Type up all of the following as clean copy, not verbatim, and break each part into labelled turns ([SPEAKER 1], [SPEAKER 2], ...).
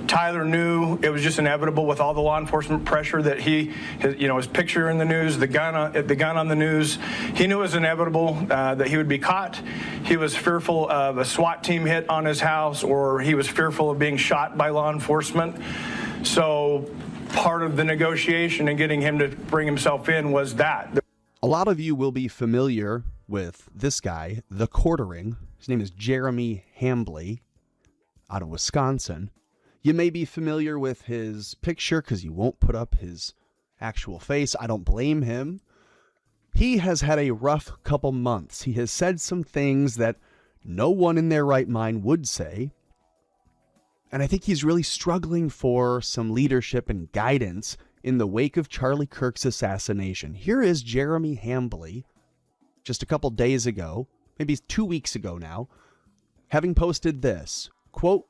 [SPEAKER 1] Tyler knew it was just inevitable with all the law enforcement pressure that his picture in the news, the gun on the news. He knew it was inevitable that he would be caught. He was fearful of a SWAT team hit on his house, or he was fearful of being shot by law enforcement. So part of the negotiation and getting him to bring himself in was that.
[SPEAKER 2] A lot of you will be familiar with this guy, the quartering. His name is Jeremy Hambley out of Wisconsin. You may be familiar with his picture because he won't put up his actual face. I don't blame him. He has had a rough couple months. He has said some things that no one in their right mind would say. And I think he's really struggling for some leadership and guidance in the wake of Charlie Kirk's assassination. Here is Jeremy Hambley, just a couple days ago, maybe 2 weeks ago now, having posted this, quote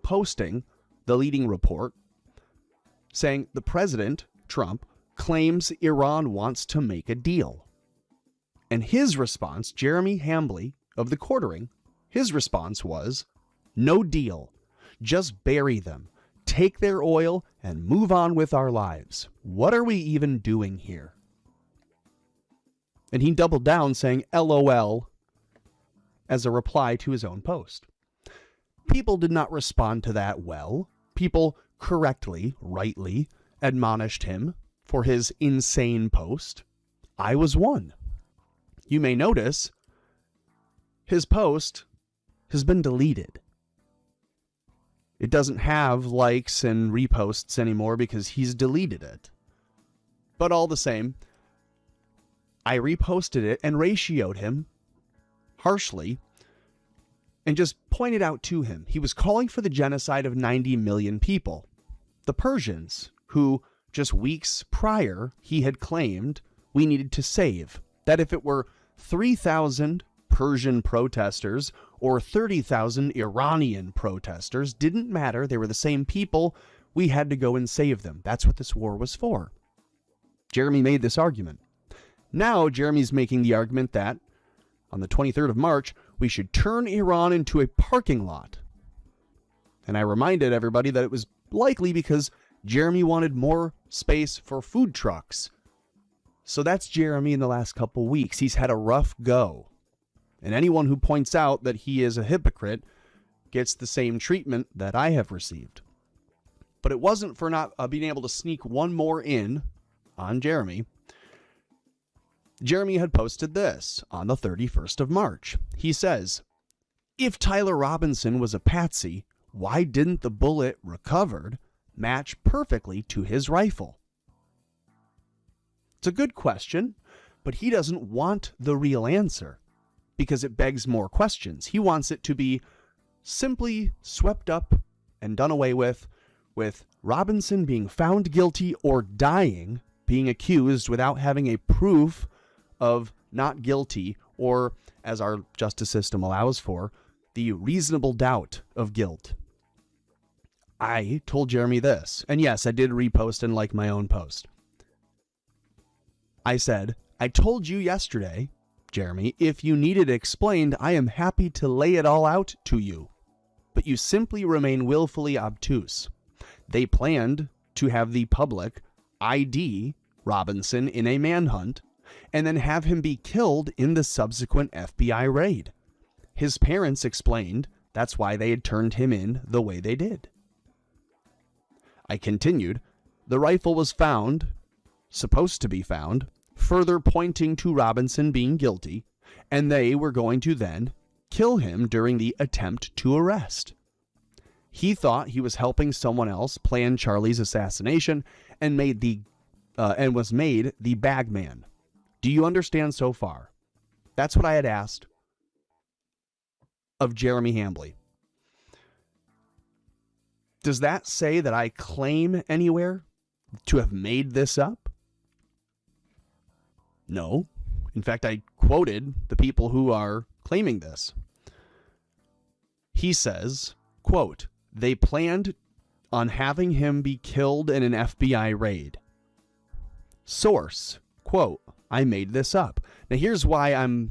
[SPEAKER 2] posting the leading report, saying the president, Trump, claims Iran wants to make a deal. And his response, Jeremy Hambley of the Quartering, his response was, no deal. Just bury them, take their oil, and move on with our lives. What are we even doing here? And he doubled down saying LOL as a reply to his own post. People did not respond to that well. People correctly, rightly, admonished him for his insane post. I was one. You may notice his post has been deleted. It doesn't have likes and reposts anymore because he's deleted it. But all the same, I reposted it and ratioed him harshly and just pointed out to him he was calling for the genocide of 90 million people. The Persians, who just weeks prior he had claimed we needed to save. That if it were 3,000 Persian protesters or 30,000 Iranian protesters, didn't matter. They were the same people. We had to go and save them. That's what this war was for. Jeremy made this argument. Now Jeremy's making the argument that on the 23rd of March, we should turn Iran into a parking lot. And I reminded everybody that it was likely because Jeremy wanted more space for food trucks. So that's Jeremy in the last couple weeks. He's had a rough go. And anyone who points out that he is a hypocrite gets the same treatment that I have received. But it wasn't for not being able to sneak one more in on Jeremy. Jeremy had posted this on the 31st of March. He says, if Tyler Robinson was a patsy, why didn't the bullet recovered match perfectly to his rifle? It's a good question, but he doesn't want the real answer because it begs more questions. He wants it to be simply swept up and done away with Robinson being found guilty or dying, being accused without having a proof of not guilty, or as our justice system allows for, the reasonable doubt of guilt. I told Jeremy this, and yes, I did repost and like my own post. I said, I told you yesterday, Jeremy, if you need it explained, I am happy to lay it all out to you. But you simply remain willfully obtuse. They planned to have the public ID Robinson in a manhunt and then have him be killed in the subsequent FBI raid. His parents explained that's why they had turned him in the way they did. I continued, the rifle was found, supposed to be found, further pointing to Robinson being guilty, and they were going to then kill him during the attempt to arrest. He thought he was helping someone else plan Charlie's assassination and was made the bagman. Do you understand so far? That's what I had asked of Jeremy Hambley. Does that say that I claim anywhere to have made this up? No. In fact, I quoted the people who are claiming this. He says, quote, they planned on having him be killed in an FBI raid. Source, quote, I made this up. Now here's why I'm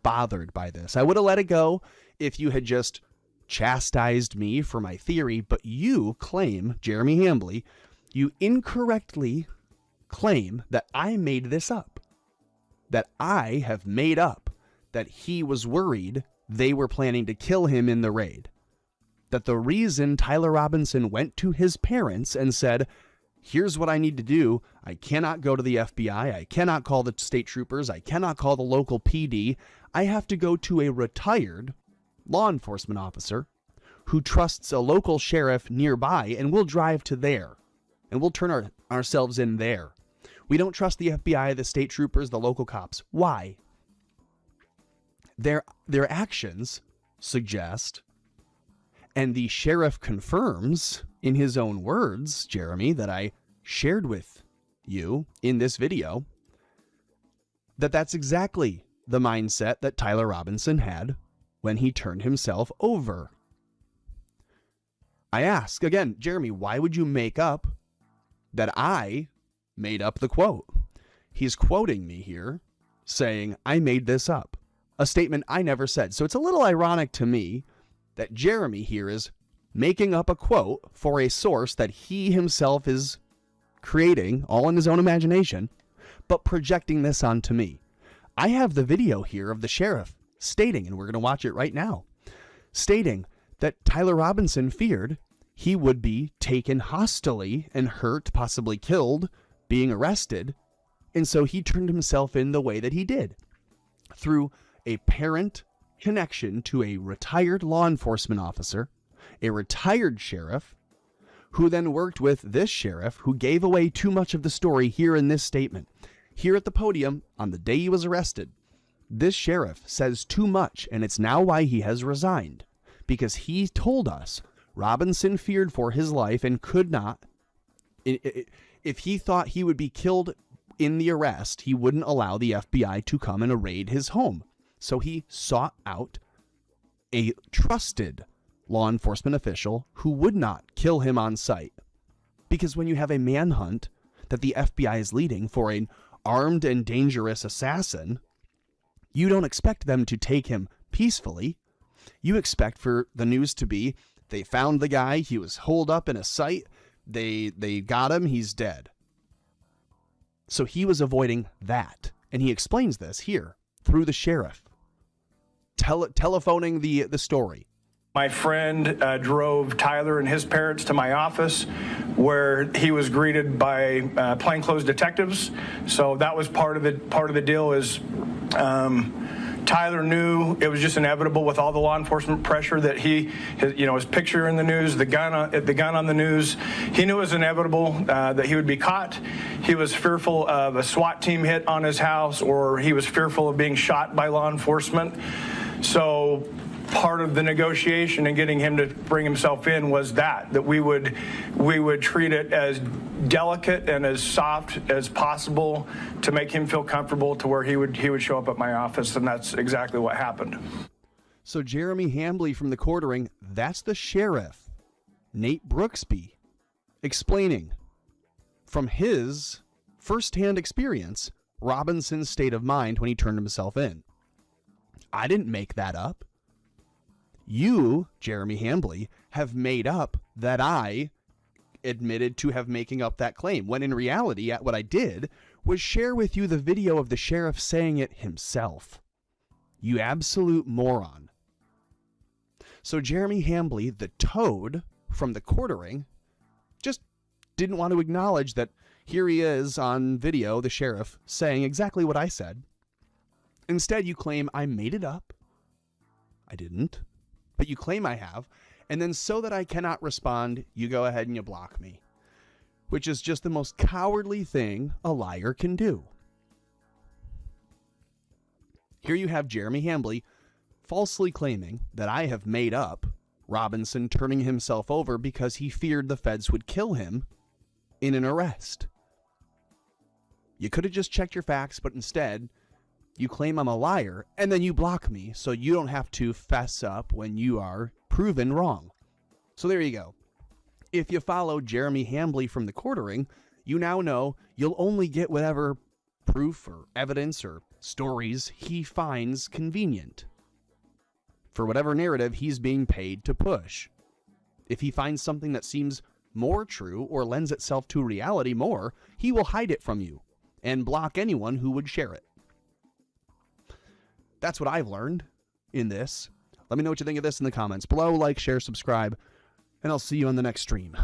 [SPEAKER 2] bothered by this. I would have let it go if you had just chastised me for my theory, but you claim, Jeremy Hambley, you incorrectly claim that I made this up. That I have made up that he was worried they were planning to kill him in the raid. That the reason Tyler Robinson went to his parents and said, here's what I need to do. I cannot go to the FBI. I cannot call the state troopers. I cannot call the local PD. I have to go to a retired law enforcement officer who trusts a local sheriff nearby, and we'll drive to there and we'll turn ourselves in there. We don't trust the FBI, the state troopers, the local cops. Why? Their actions suggest, and the sheriff confirms in his own words, Jeremy, that I shared with you in this video, that that's exactly the mindset that Tyler Robinson had when he turned himself over. I ask again, Jeremy, why would you make up that I made up the quote? He's quoting me here saying, I made this up, a statement I never said. So it's a little ironic to me that Jeremy here is making up a quote for a source that he himself is creating all in his own imagination, but projecting this onto me. I have the video here of the sheriff stating, and we're going to watch it right now, stating that Tyler Robinson feared he would be taken hostilely and hurt, possibly killed, being arrested. And so he turned himself in the way that he did, through a parent connection to a retired law enforcement officer, a retired sheriff, who then worked with this sheriff who gave away too much of the story here in this statement. Here at the podium, on the day he was arrested, this sheriff says too much, and it's now why he has resigned, because he told us Robinson feared for his life and could not, if he thought he would be killed in the arrest, he wouldn't allow the FBI to come and raid his home. So he sought out a trusted law enforcement official who would not kill him on sight. Because when you have a manhunt that the FBI is leading for an armed and dangerous assassin, you don't expect them to take him peacefully. You expect for the news to be, they found the guy, he was holed up in a site, they got him, he's dead. So he was avoiding that. And he explains this here through the sheriff, telephoning the story.
[SPEAKER 1] My friend drove Tyler and his parents to my office, where he was greeted by plainclothes detectives. So that was part of the deal. Is Tyler knew it was just inevitable with all the law enforcement pressure that his picture in the news, the gun on the news. He knew it was inevitable that he would be caught. He was fearful of a SWAT team hit on his house, or he was fearful of being shot by law enforcement. So part of the negotiation and getting him to bring himself in was that we would treat it as delicate and as soft as possible to make him feel comfortable to where he would show up at my office, and that's exactly what happened.
[SPEAKER 2] So Jeremy Hambley from the Quartering, that's the sheriff, Nate Brooksby, explaining from his firsthand experience Robinson's state of mind when he turned himself in. I didn't make that up. You, Jeremy Hambley, have made up that I admitted to have making up that claim, when in reality, what I did was share with you the video of the sheriff saying it himself. You absolute moron. So Jeremy Hambley, the toad from the Quartering, just didn't want to acknowledge that here he is on video, the sheriff, saying exactly what I said. Instead, you claim I made it up. I didn't. But you claim I have, and then so that I cannot respond, you go ahead and you block me, which is just the most cowardly thing a liar can do. Here you have Jeremy Hambley falsely claiming that I have made up Robinson turning himself over because he feared the feds would kill him in an arrest. You could have just checked your facts, but instead you claim I'm a liar, and then you block me so you don't have to fess up when you are proven wrong. So there you go. If you follow Jeremy Hambley from the Quartering, you now know you'll only get whatever proof or evidence or stories he finds convenient. for whatever narrative he's being paid to push. If he finds something that seems more true or lends itself to reality more, he will hide it from you and block anyone who would share it. That's what I've learned in this. Let me know what you think of this in the comments below. Like, share, subscribe, and I'll see you on the next stream.